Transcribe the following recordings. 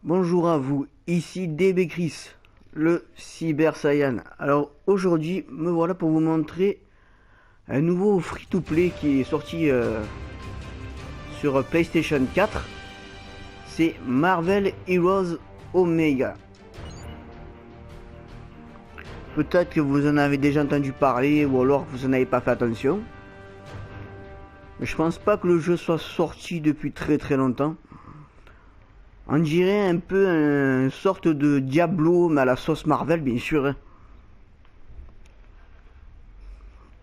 Bonjour à vous, ici DB Chris, le Cyber Saiyan. Alors aujourd'hui, me voilà pour vous montrer un nouveau free-to-play qui est sorti sur PlayStation 4. C'est Marvel Heroes Omega. Peut-être que vous en avez déjà entendu parler ou alors que vous n'en avez pas fait attention. Mais je pense pas que le jeu soit sorti depuis très longtemps. On dirait un peu une sorte de Diablo, mais à la sauce Marvel, bien sûr. Hein.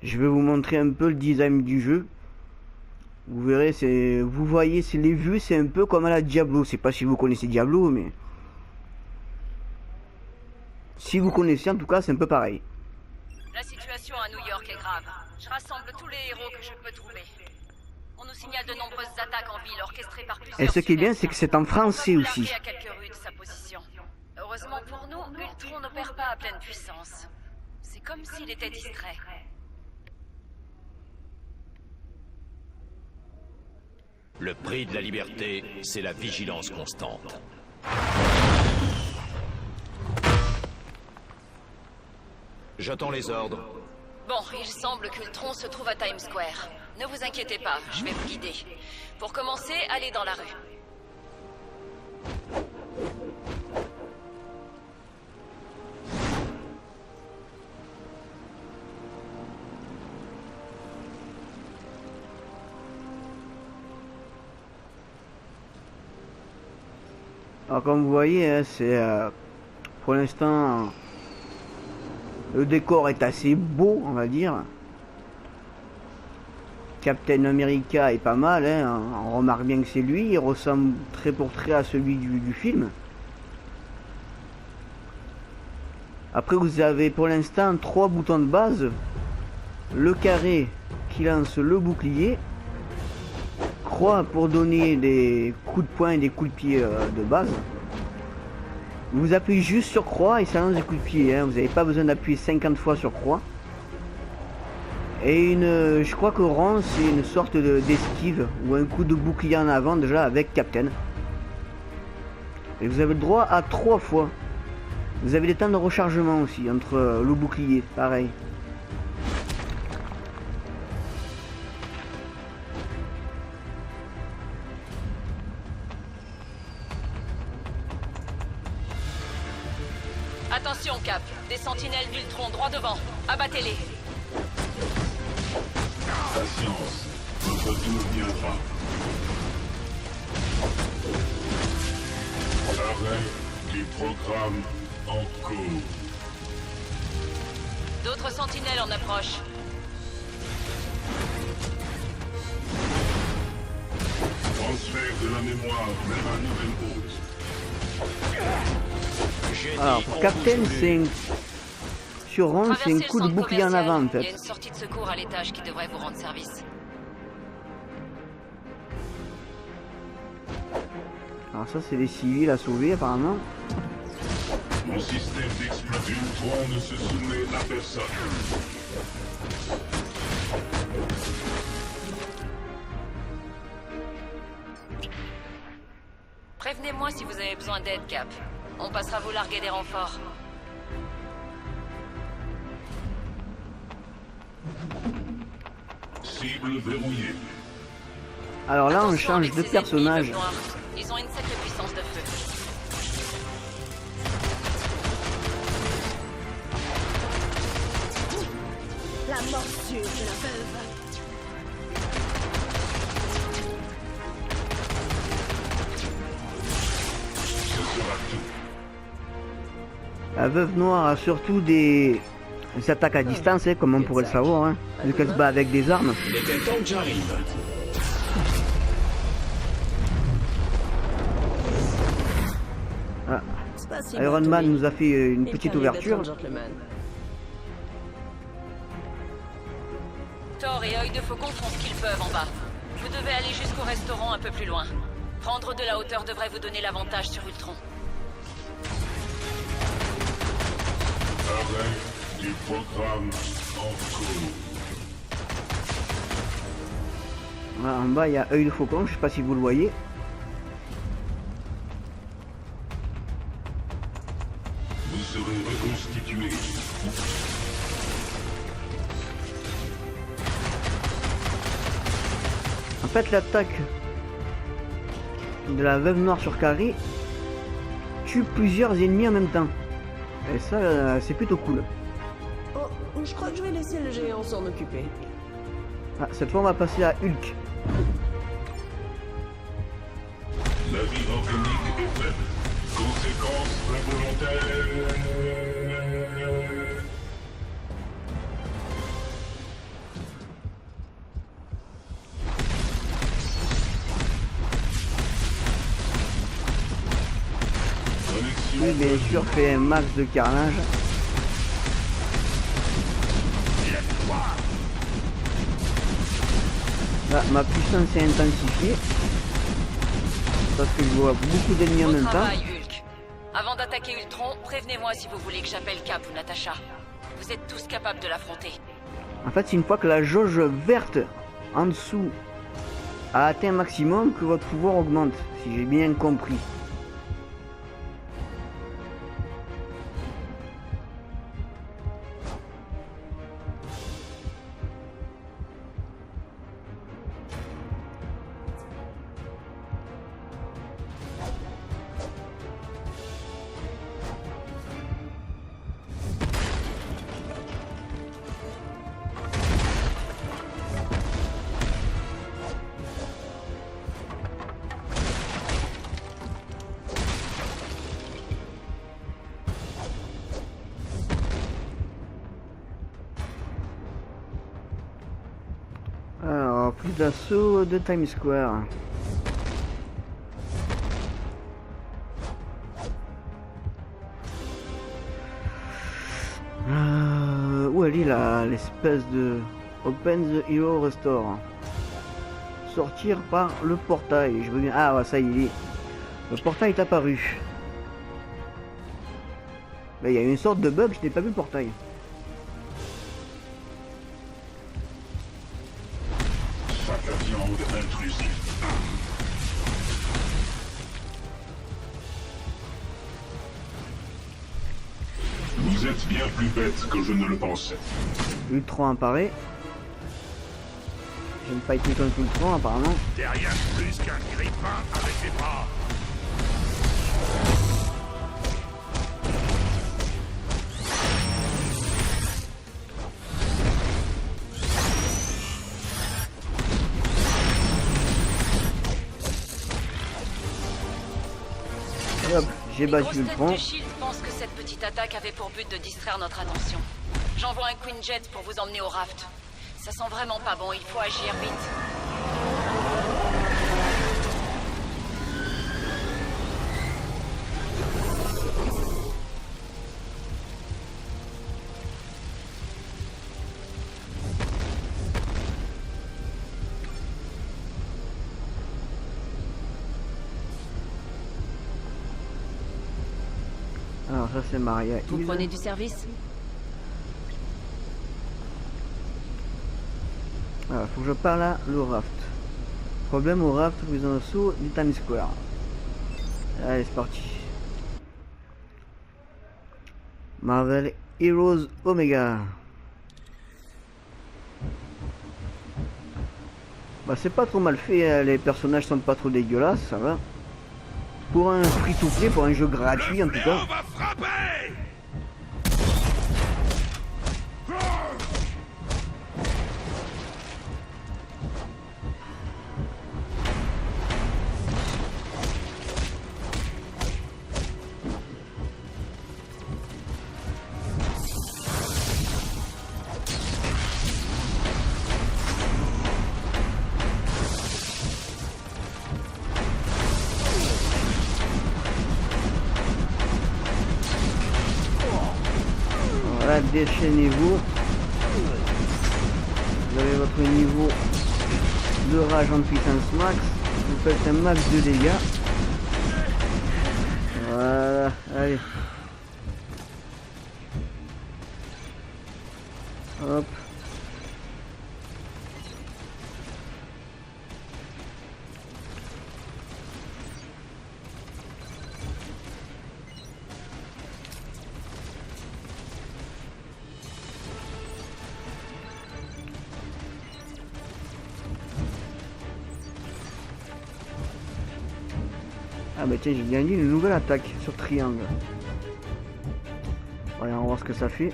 Je vais vous montrer un peu le design du jeu. Vous verrez, vous voyez, c'est les vues, c'est un peu comme à la Diablo. Je sais pas si vous connaissez Diablo, mais si vous connaissez, en tout cas, c'est un peu pareil. La situation à New York est grave. Je rassemble tous les héros que je peux trouver. On nous signale de nombreuses attaques en ville orchestrées par plusieurs. Et ce qui est bien, c'est que c'est en français aussi. À quelques rues de sa position. Heureusement pour nous, Ultron n'opère pas à pleine puissance. C'est comme s'il était distrait. Le prix de la liberté, c'est la vigilance constante. J'attends les ordres. Bon, il semble qu'Ultron se trouve à Times Square. Ne vous inquiétez pas, je vais vous guider. Pour commencer, allez dans la rue. Alors comme vous voyez, hein, c'est pour l'instant le décor est assez beau, on va dire. Captain America est pas mal, hein. On remarque bien que c'est lui, il ressemble trait pour trait à celui du film. Après vous avez pour l'instant 3 boutons de base. Le carré qui lance le bouclier. Croix pour donner des coups de poing et des coups de pied de base. Vous appuyez juste sur croix et ça lance des coups de pied, hein. Vous n'avez pas besoin d'appuyer 50 fois sur croix. Et je crois que rond c'est une sorte d'esquive ou un coup de bouclier en avant déjà avec Captain. Et vous avez le droit à 3 fois. Vous avez des temps de rechargement aussi entre le bouclier, pareil. Attention, Cap. Des sentinelles d'Ultron droit devant. Abattez-les. Patience, notre tour viendra. Arrêt du programme en cours. D'autres sentinelles en approche. Transfert de la mémoire vers un nouvel hôte. Alors pour Captain c'est sur rond c'est un coup de bouclier en avant en fait. Il y a une sortie de secours à l'étage qui devrait vous rendre service. Alors ça c'est des civils à sauver apparemment. Mon système d'explosion Ultron ne se soumet à personne. Prévenez-moi si vous avez besoin d'aide, Cap. On passera vous larguer des renforts. Cible verrouillée. Alors là on Attention change avec de ces personnage. ennemis, Bœuf Noir. Ils ont une sacrée puissance de feu. La morsure de la veuve. Ce sera tout. La veuve noire a surtout des attaques à distance, hein, comme on pourrait le savoir, hein, vu qu'elle se bat avec des armes. Il était temps que j'arrive. Ah. Spasibo, Iron Man Tommy. nous a fait une Il petite t'arrive d'être ouverture. un gentleman. Thor et Œil de Faucon font ce qu'ils peuvent en bas. Vous devez aller jusqu'au restaurant un peu plus loin. Prendre de la hauteur devrait vous donner l'avantage sur Ultron. Arrêt du programme en cours. Voilà, en bas il y a œil de faucon, je sais pas si vous le voyez. serait reconstitué. En fait, l'attaque de la veuve noire sur carré tue plusieurs ennemis en même temps. Et ça, c'est plutôt cool. Oh, je crois que je vais laisser le géant s'en occuper. Ah, cette fois, on va passer à Hulk. La vie organique est faible. Conséquence involontaire. Lui, bien sûr, fait un max de carnage. Là, ma puissance est intensifiée. Parce que je vois beaucoup d'ennemis en même Bon temps. travail, Hulk. Avant d'attaquer Ultron, prévenez-moi si vous voulez que j'appelle Cap ou Natasha. Vous êtes tous capables de l'affronter. En fait, c'est une fois que la jauge verte en dessous a atteint un maximum que votre pouvoir augmente, si j'ai bien compris. Alors, plus d'assaut de Times Square. Où elle est là, l'espèce de Open the Hero Restore. Sortir par le portail. Je veux bien. Ah ouais, ça y est. Le portail est apparu. Mais il y a eu une sorte de bug, je n'ai pas vu le portail. Sac à viande intrusif. Vous êtes bien plus bête que je ne le pensais. Ultron apparaît. J'aime pas être contre Ultron apparemment. T'es rien de plus qu'un grippin avec les bras. Et hop, j'ai Les battu grosses têtes Ultron. du Shield pensent que cette petite attaque avait pour but de distraire notre attention. J'envoie un Queen Jet pour vous emmener au raft. Ça sent vraiment pas bon, il faut agir vite. Alors ça c'est Maria. Vous Hill. prenez du service? Voilà, faut que je parle à le raft. Problème au raft, prise en assaut du Times Square. Allez, c'est parti. Marvel Heroes Omega. Bah c'est pas trop mal fait, hein. Les personnages sont pas trop dégueulasses, ça va. Pour un free-to-play, pour un jeu gratuit en tout cas. On va frapper. Voilà, déchaînez-vous. Vous avez votre niveau de rage en puissance max. Vous faites un max de dégâts. Voilà, allez. Hop. Ah bah tiens, j'ai gagné une nouvelle attaque sur triangle. Allez, on va voir ce que ça fait.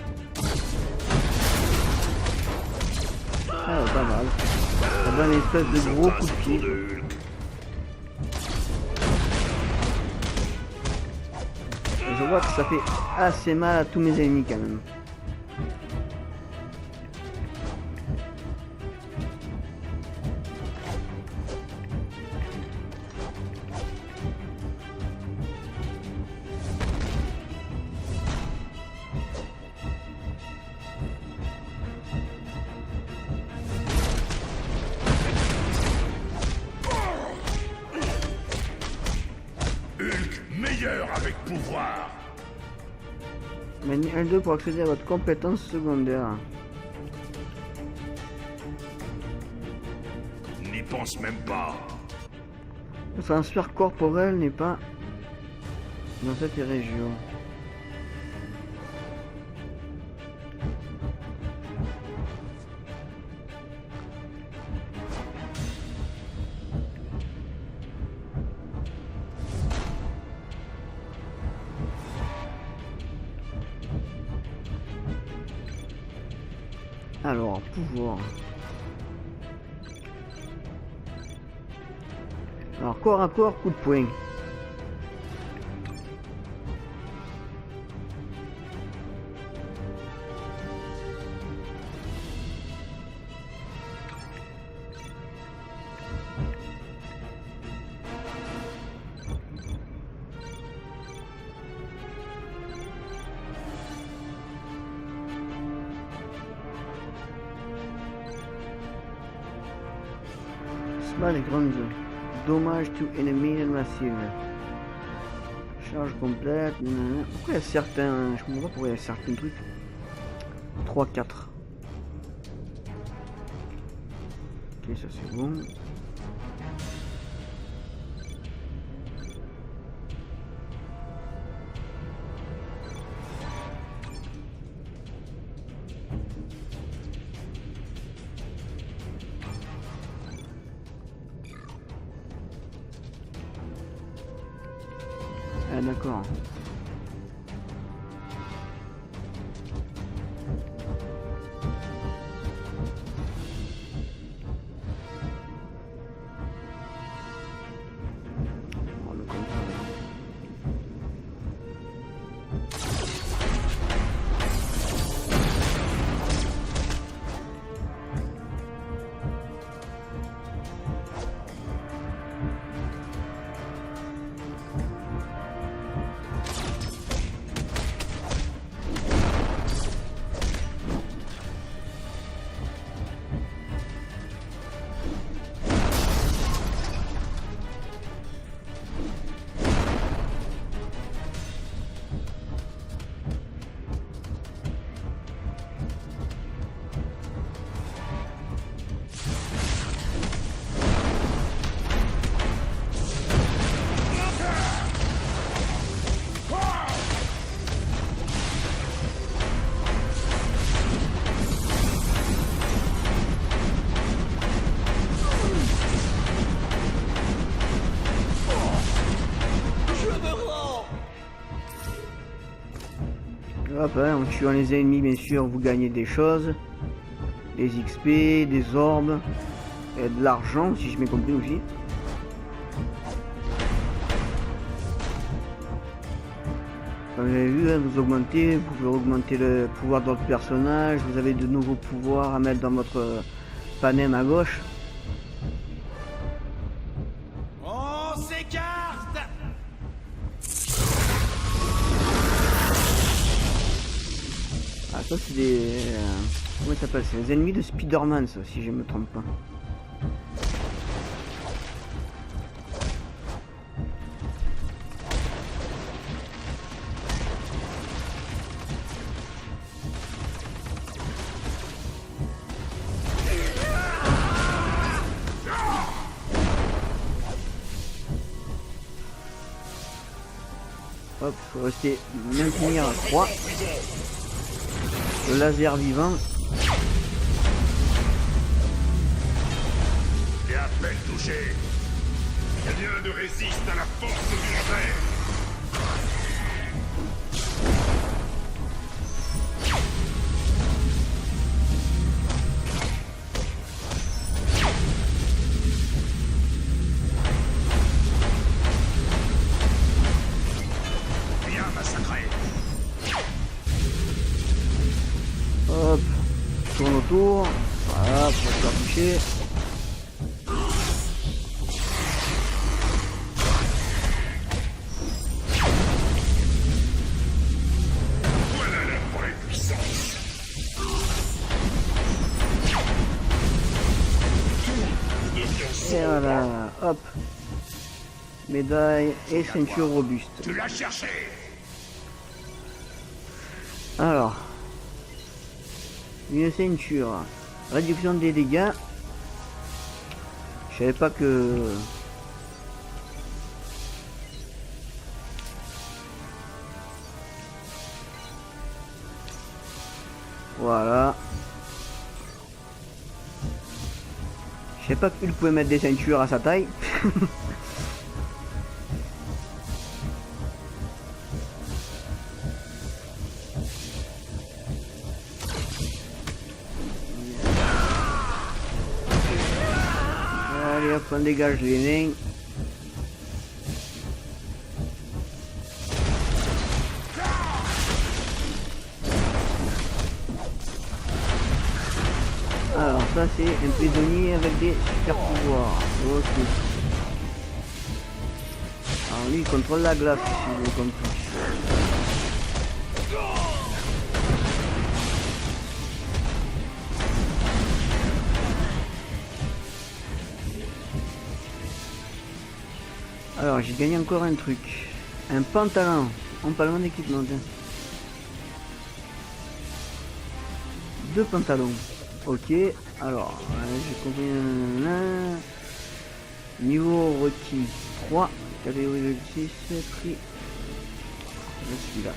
Ah, pas mal. Ça donne une espèce de gros coup de pied. Et je vois que ça fait assez mal à tous mes ennemis quand même. Hulk, meilleur avec pouvoir. Menu L2 pour accéder à votre compétence secondaire. N'y pense même pas. Le transfert corporel n'est pas dans cette région. Alors, pouvoir. Alors, corps à corps, coup de poing. Small et grandes zones. Dommage to enemy massive. Charge complète. Nanana. Pourquoi il y a certains. Je comprends pas pourquoi il y a certains trucs. 3-4. Ok, ça c'est bon. Ah d'accord. Oh, le contrôle. Hop, hein, en tuant les ennemis, bien sûr, vous gagnez des choses. Des XP, des orbes, et de l'argent, si je m'ai compris aussi. Comme vous avez vu, hein, vous pouvez augmenter le pouvoir de votre personnage. Vous avez de nouveaux pouvoirs à mettre dans votre panel à gauche. On s'écarte. Ah, ça c'est des... comment ça s'appelle? C'est les ennemis de Spider-Man, ça, si je me trompe pas. Hop, faut rester maintenir à 3. Le laser vivant. Et à peine touché. Rien ne résiste à la force du fait. Bien massacré. Hop, tourne autour. Voilà, pour se faire toucher. Voilà la vraie puissance. Et voilà, hop. Médaille et ceinture robuste. Tu l'as cherché. Alors, une ceinture, réduction des dégâts. Je savais pas que... Voilà. Je sais pas qu'il pouvait mettre des ceintures à sa taille. Allez hop, on dégage les nains. Alors ça c'est un prisonnier avec des super pouvoirs. Ok. Alors lui il contrôle la glace si vous avez compris. Alors j'ai gagné encore un truc. Un pantalon. En parlant d'équipement. Tiens. 2 pantalons. Ok. Alors, j'ai compris. Niveau requis 3. Catégorie de 6. Prix. Celui-là.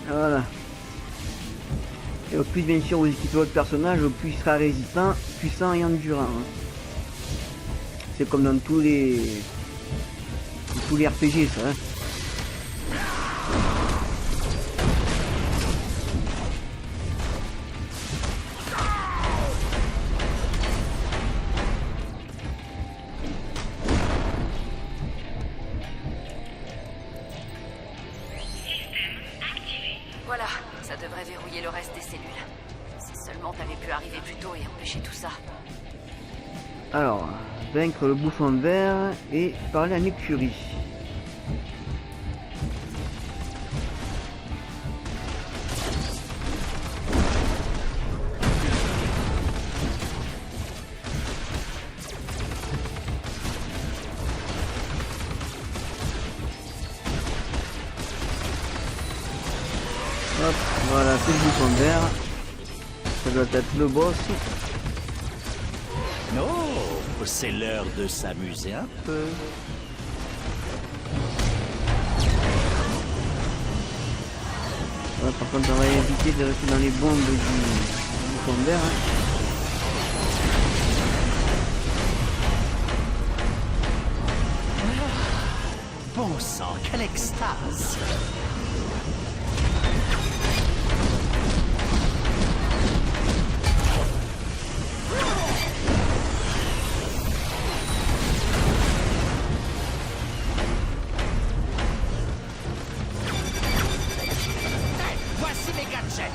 Voilà. Et au plus bien sûr vous équipez votre personnage, au plus il sera résistant, puissant et endurant. Hein. C'est comme dans tous les RPG ça. Hein. Voilà, ça devrait verrouiller le reste des cellules. Si seulement t'avais pu arriver plus tôt et empêcher tout ça. Alors, vaincre le bouffon vert et parler à Nick Fury. Hop, voilà, c'est le bouffon vert. Ça doit être le boss. Non, c'est l'heure de s'amuser un peu. Ouais, par contre, on va éviter de rester dans les bombes du bouffon vert. Hein. Bon sang, quelle extase! Voici mes gadgets.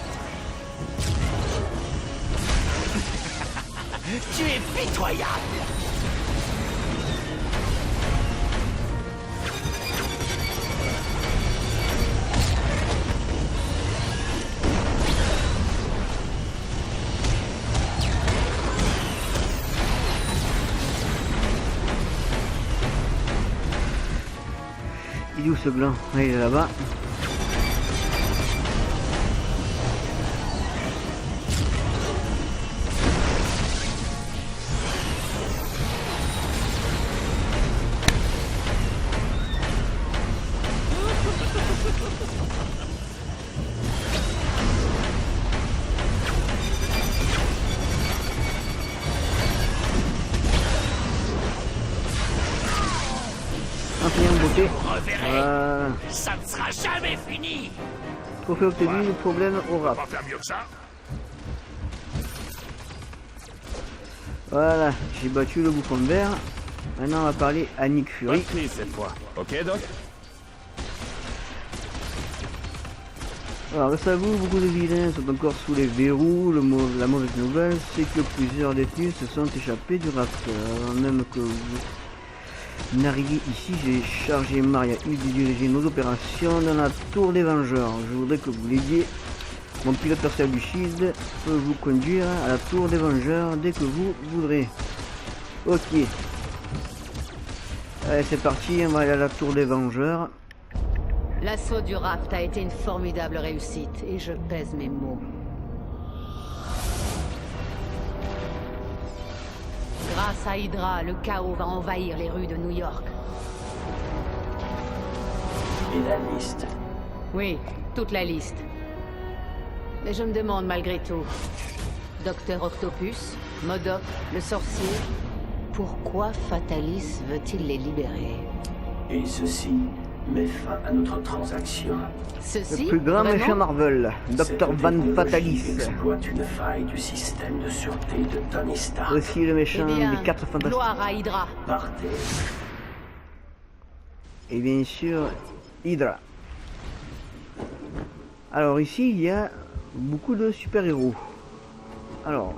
Tu es pitoyable! Il est où ce gland? Ah, il est là-bas. En finir en beauté. Reverrez. Voilà. Ça ne sera jamais fini. Trophée obtenu, problème au On va rap. pas faire mieux que ça. Voilà, j'ai battu le bouffon vert. Maintenant on va parler à Nick Fury. Bonne prise cette fois. Ok, Doc? Alors, grâce à vous, beaucoup de vilains sont encore sous les verrous. La mauvaise nouvelle, c'est que plusieurs détenus se sont échappés du raptor. Avant même que vous n'arriviez ici, j'ai chargé Maria U de diriger nos opérations dans la tour des Vengeurs. Je voudrais que vous l'aidiez. Mon pilote personnel du Shield peut vous conduire à la tour des Vengeurs dès que vous voudrez. Ok. Allez, c'est parti, on va aller à la tour des Vengeurs. L'assaut du raft a été une formidable réussite, et je pèse mes mots. Grâce à Hydra, le chaos va envahir les rues de New York. Et la liste. Oui, toute la liste. Mais je me demande malgré tout, Docteur Octopus, MODOK, le sorcier, pourquoi Fatalis veut-il les libérer? Et ceci met fin à notre transaction. Ceci, Le plus grand vraiment? méchant Marvel, Dr. Cette Van technologie Fatalis. exploite une faille du système de sûreté de Tony Stark. Aussi le méchant Eh bien, des 4 fantastiques. gloire à Hydra. Partez. Et bien sûr, Hydra. Alors ici, il y a beaucoup de super-héros. Alors...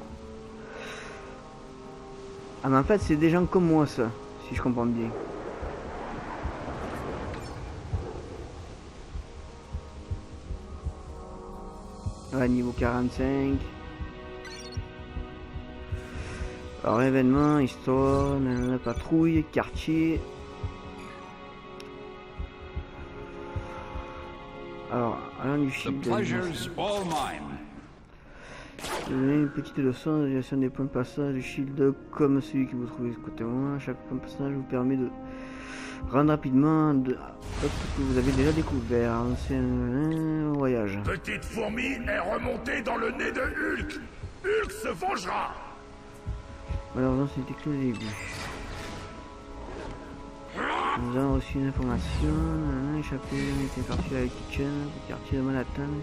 Ah mais en fait, c'est des gens comme moi, ça, si je comprends bien. Ouais, niveau 45. Alors, événement, histoire, nanana, patrouille, quartier. Alors, allant du shield. all mine. Une petite leçon de gestion des points de passage du shield comme celui que vous trouvez côté moi. Chaque point de passage vous permet de rendre rapidement de ce que vous avez déjà découvert. C'est un voyage. Petite fourmi est remontée dans le nez de Hulk. Hulk se vengera. Malheureusement, c'était que le début. Nous avons reçu une information. Échappé, on était parti à la kitchen, le quartier de Manhattan.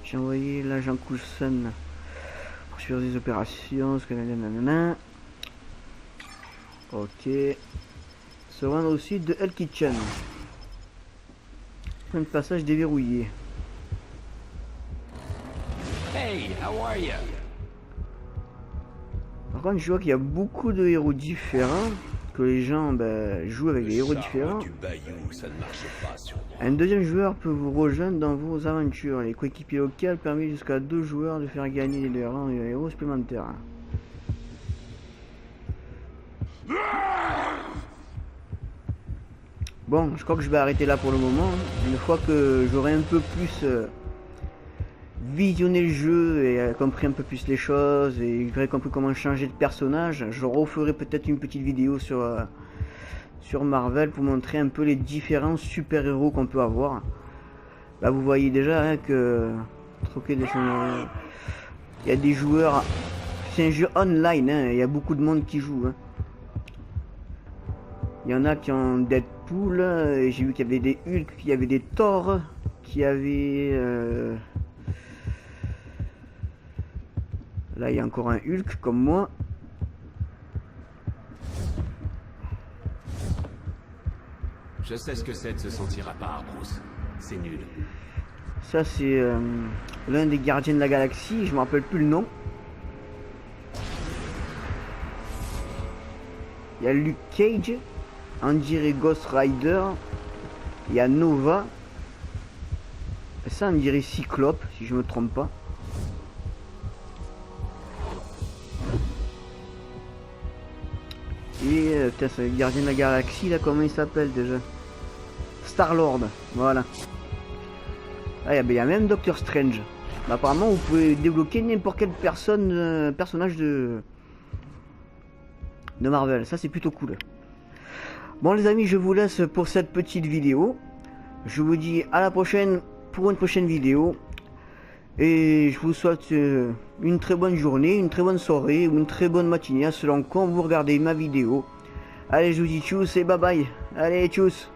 J'ai envoyé l'agent Coulson pour suivre des opérations. Ce que nanana. Ok. Se rendre au site de Hell Kitchen. Point de passage déverrouillé. Hey, how are you? Par contre, je vois qu'il y a beaucoup de héros différents. Que les gens jouent avec des héros différents. Un deuxième joueur peut vous rejoindre dans vos aventures. Les coéquipiers locaux permettent jusqu'à 2 joueurs de faire gagner des rangs et héros supplémentaires. Bon, je crois que je vais arrêter là pour le moment. Une fois que j'aurai un peu plus visionné le jeu et compris un peu plus les choses et j'aurai compris comment changer de personnage, je referai peut-être une petite vidéo sur Marvel pour montrer un peu les différents super-héros qu'on peut avoir. Là vous voyez déjà que il y a des joueurs, c'est un jeu online, il y a beaucoup de monde qui joue. Il y en a qui ont Deadpool, et j'ai vu qu'il y avait des Hulk, qu'il y avait des Thor, qu'il y avait... Là il y a encore un Hulk comme moi. Je sais ce que c'est de se sentir à part, Bruce. C'est nul. Ça c'est l'un des gardiens de la galaxie, je me rappelle plus le nom. Il y a Luke Cage, on dirait Ghost Rider, il y a Nova. Et ça on dirait Cyclope, si je me trompe pas. Et putain, c'est le gardien de la galaxie là, comment il s'appelle déjà? Star-Lord, voilà. Ah, il y a même Doctor Strange. Bah, apparemment, vous pouvez débloquer n'importe quel personnage de Marvel. Ça, c'est plutôt cool. Bon, les amis, je vous laisse pour cette petite vidéo. Je vous dis à la prochaine pour une prochaine vidéo. Et je vous souhaite une très bonne journée, une très bonne soirée ou une très bonne matinée selon quand vous regardez ma vidéo. Allez, je vous dis tchuss et bye bye. Allez, tchuss.